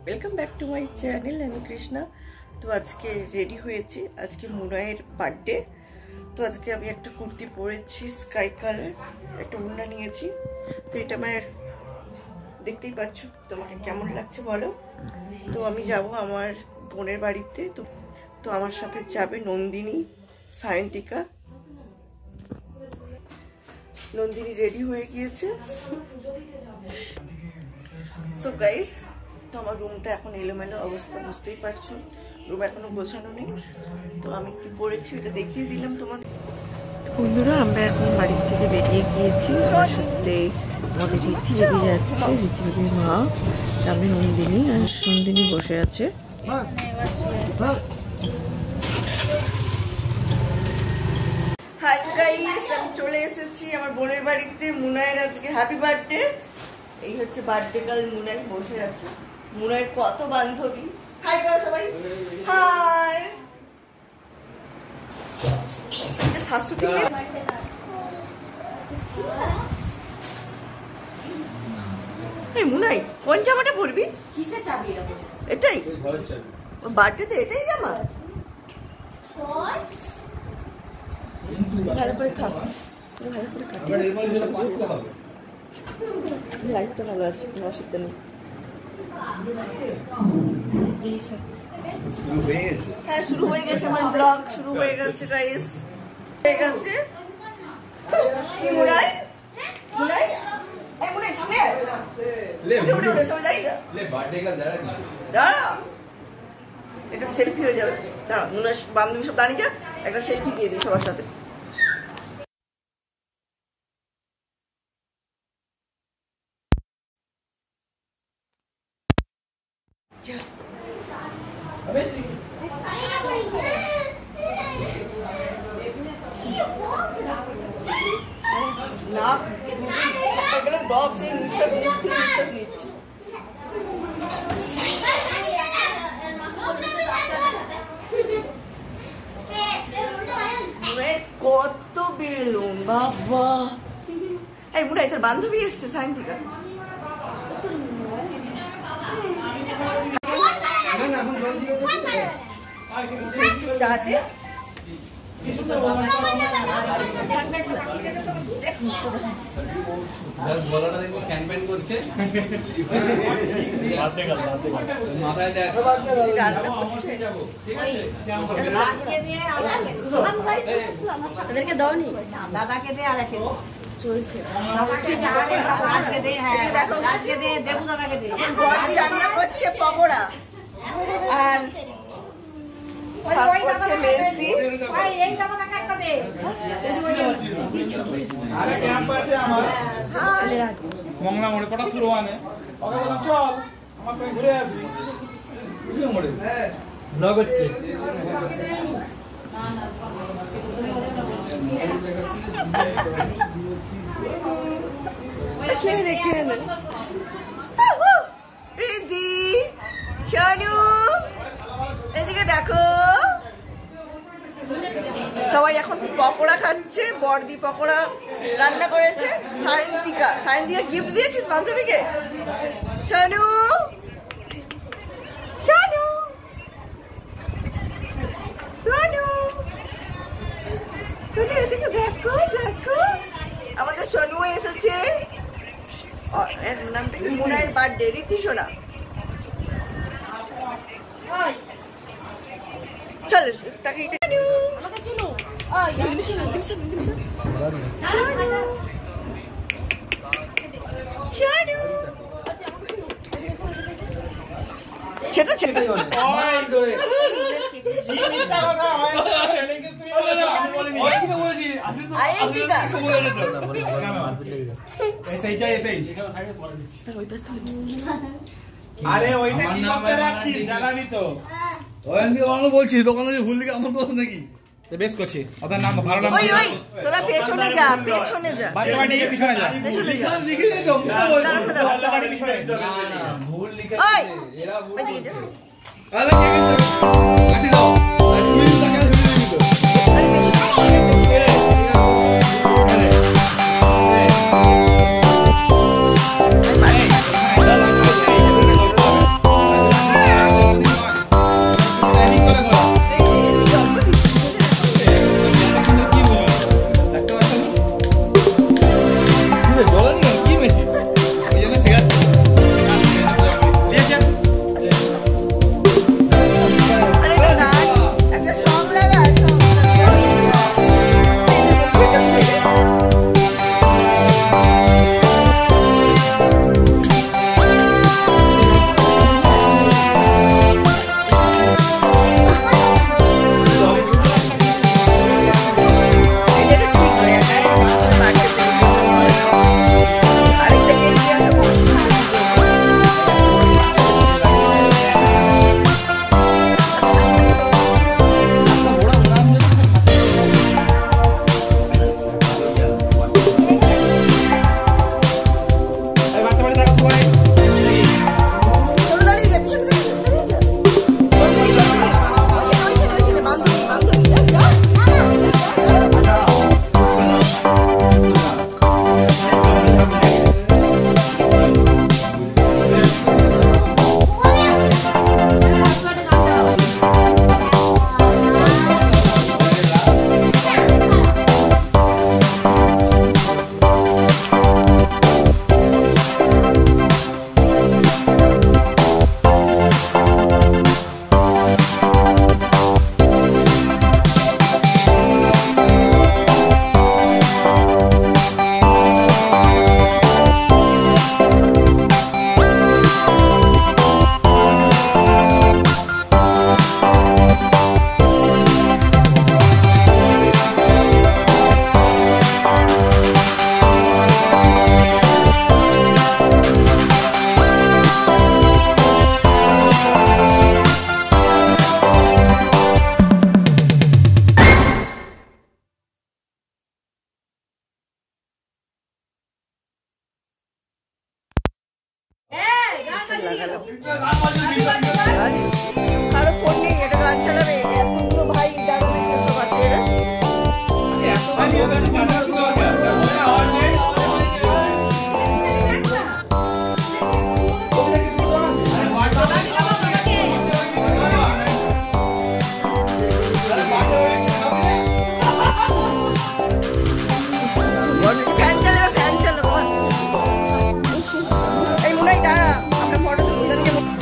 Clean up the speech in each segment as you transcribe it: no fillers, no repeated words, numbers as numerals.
Welcome back to my channel আমি কৃষ্ণা। তো আজকে রেডি হয়েছি, আজকে মুনায়ের বার্থডে। তো আজকে আমি একটা কুর্তি পরেছি স্কাই কালার, একটা ওড়না নিয়েছি। তো এটা আমার দেখতেই পাচ্ছ, তোমাকে কেমন লাগছে বলো। তো আমি যাব আমার বোনের বাড়িতে। তো আমার সাথে যাবে নন্দিনী, সায়ন্তিকা। নন্দিনী রেডি হয়ে গিয়েছে। সো গাইস, তো আমার রুমটা এখন এলোমেলো অবস্থা, বুঝতেই পারছো, রুম এখনো গোছানো নেই। তো আমি কি পরেছি এটা দেখিয়ে দিলাম তোমাদের। বন্ধুরা, আমরা এখন বাড়ির থেকে বেরিয়ে গিয়েছি। আমার সাথে আমাদের রীতি বেরিয়ে যাচ্ছে, রীতির মা, সামনে নন্দিনী, আর নন্দিনী বসে আছে। হাই গাইস, আমি চলে এসেছি আমার বোনের বাড়িতে। মুনায়ের আজকে হ্যাপি বার্থডে। এই হচ্ছে বার্থডে গার্ল মুনাই, বসে আছে। মুনাইয়ের কত বান্ধবী, হাই করো সবাই, হাই। স্বাস্থ্য থেকে এই মুনাই, কোন জামাটা পরবি? কিসের চাবি এটা? এটাই বার্থডেতে এটাই জামা? ভালো করে খাবো, ভালো করে খাবো। লাইটটা ভালো আছে, কোনো অসুবিধা নেই। হ্যাঁ, শুরু হয়ে গেছে আমার ব্লগ, শুরু হয়ে গেছে গাইস, হয়ে গেছে। মুনাই, মুনাই, এই মুনাই সামনে উঠে উঠে সবাই দাঁড়িয়ে দাঁড়া, এটা সেলফি হয়ে যাবে। দাঁড়া, মুনাই বান্ধবী সব দাঁড়িয়ে যা, একটা সেলফি দিয়ে দিই সবার সাথে। কত বেলুন বাবা! এই মুনাই, তোর বান্ধবী এসছে সায়ন্তিকা। চাটে তাদেরকে দাওনি, দাদাকে দে, আর একে চলছে রান্না করছে পকোড়া, আর মংলা মোড়ে কটা শুরু মানে চল আমার সঙ্গে ঘুরে আসি। ব্লগ হচ্ছে, খেয়ে নে, খেয়ে নে। রিদি, শানু, এদিকে দেখো, সবাই এখন পকোড়া খাচ্ছে। বর্দি পকোড়া রান্না করেছে। সায়ন্তিকা, সায়ন্তিকা গিফট দিয়েছিস বান্ধবীকে? শানু, শানু, শানু, এদিকে দেখো, দেখো, আমাদের সোনু এসেছে। নামটা কি? মুনায়ের বার্থডে, রীতি সোনা। চল তাকে সেটা সেটা আরে ওইটা কি করতে রাখছিস? জানানি তো বলছিস দোকানে ভুল দিকে আমার দোষ নাকি? বেশ করছি ওদের নাম ভালো নাম ওই ওই তোরা পেছনে যা বাচ্চা বাড়ি পিছনে যা লিখে দিত বাচ্চা বাড়ি পিছনে না ভুল লিখে ওই এরা ভুল ওইদিকে যা আরে কাটি দাও তুই টাকা ধরে দিত কারো ফোন নেই এটা গান চালাবে এতগুলো ভাই দাঁড়ানো কেউ আছে এরা ফ্যান চালাবে এই মনে হয় দাঁড়া আমরা ফটো তুলবো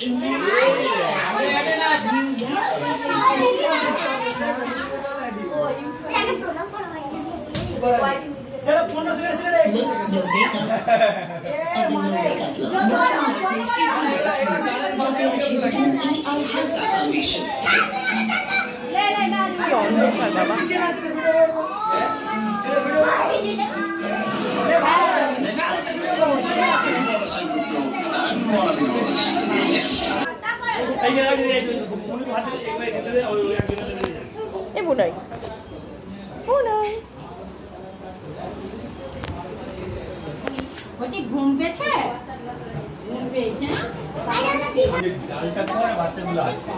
In their lift the makeup of the no makeup look. Not only season vitamins, but they achieve vitamin E and health foundation. ঘুম পেয়েছে? ঘুম পেয়েছে?